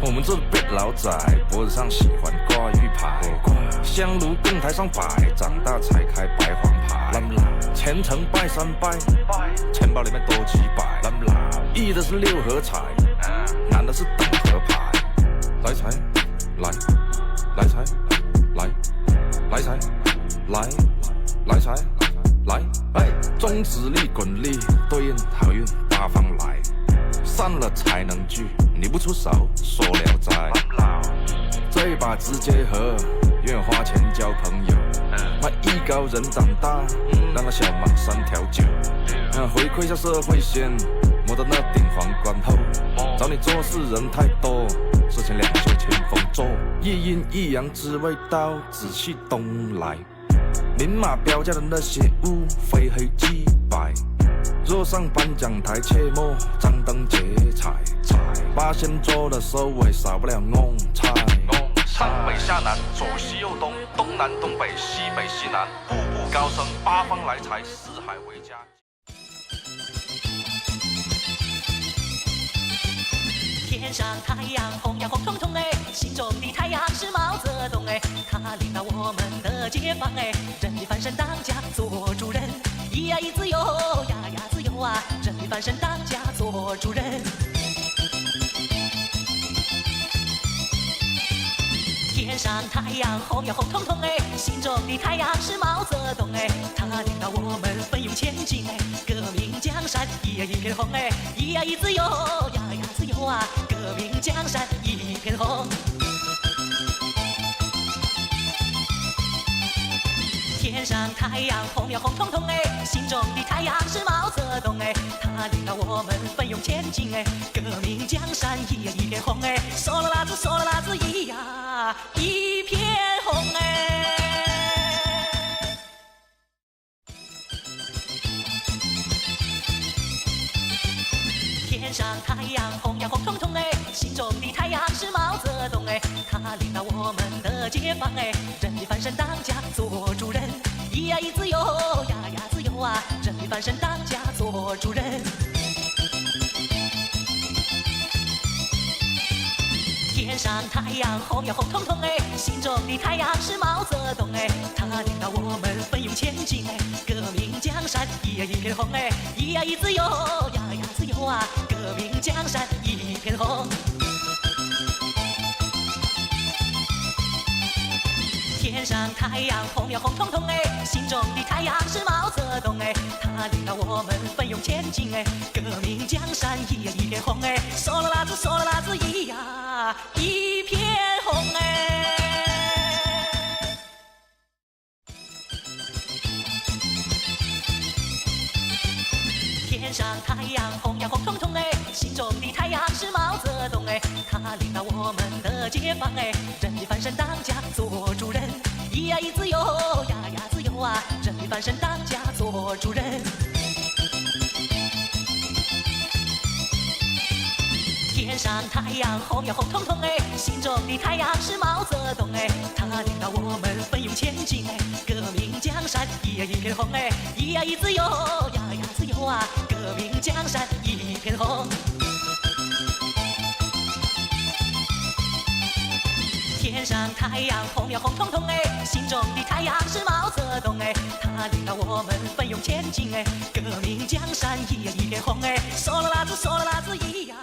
我们这辈老仔脖子上喜欢挂玉牌，香炉供台上摆，长大才开白黄牌。虔诚拜三拜，钱包里面多几百。一的是六合彩，男的是等合牌。来财，来，来财，来，来财，来，来财，来，哎，中指力滚力，对应好运八方来。散了才能聚，你不出手说聊斋。这把直接喝，愿花钱交朋友。卖艺高人长大，让那小马3条酒。回馈下社会先，摸到那顶皇冠后。找你做事人太多，事情两袖清风做。一阴一阳之谓道，紫气东来。明码标价的那些物，非黑即白。若上颁奖台，切莫张灯结彩。八仙桌的收尾，少不了弄菜。上北下南，左西右东，东南东北，西北西南，步步高升，八方来财，四海为家。天上太阳红呀红彤彤哎，心中的太阳是毛泽东哎，他领导我们的解放哎，人民翻身当家做主人，咿呀咿自由呀呀自由啊，人民翻身当家做主人。天上太阳红呀红彤彤哎，心中的太阳是毛泽东哎，他领导我们奋勇前进哎，革命江山一片红哎，咿呀咿自由呀呀自由啊，革命江山一片红。天上太阳红呀红彤彤哎，心中的太阳是毛泽东哎，他领导我们奋勇前进哎，革命江山一片红哎，嗦啦啦子咿呀一片红哎。天上太阳红呀红彤彤哎，心中的太阳是毛泽东哎，他领导我们的解放哎，人民翻身当家做主人，咿呀咿自由呀呀自由啊，人民翻身当家做主人。天上太阳红呀红彤彤哎，心中的太阳是毛泽东哎，他领导我们奋勇前进哎，革命江山一片红哎，咿呀咿自由呀呀自由啊，革命江山一片红。天上太阳红呀红彤彤哎，心中的太阳是毛泽东哎，他领导我们奋勇前进哎，革命江山一片红哎，嗦啦啦子咿呀一片红哎。天上太阳红呀红彤彤哎，心中的太阳是毛泽东哎，他领导我们的解放哎，人民翻身当家做主人，咿呀咿自由呀呀自由啊，人民翻身当家做主人。天上太阳红呀红彤彤哎，心中的太阳是毛泽东哎，他领导我们奋勇前进哎，革命江山一片红哎，咿呀咿自由呀呀自由啊，革命江山一片红。天上太阳红呀红彤彤哎，心中的太阳是毛泽东哎，他领导我们奋勇前进哎，革命江山一片红哎，嗦啦啦子咿呀。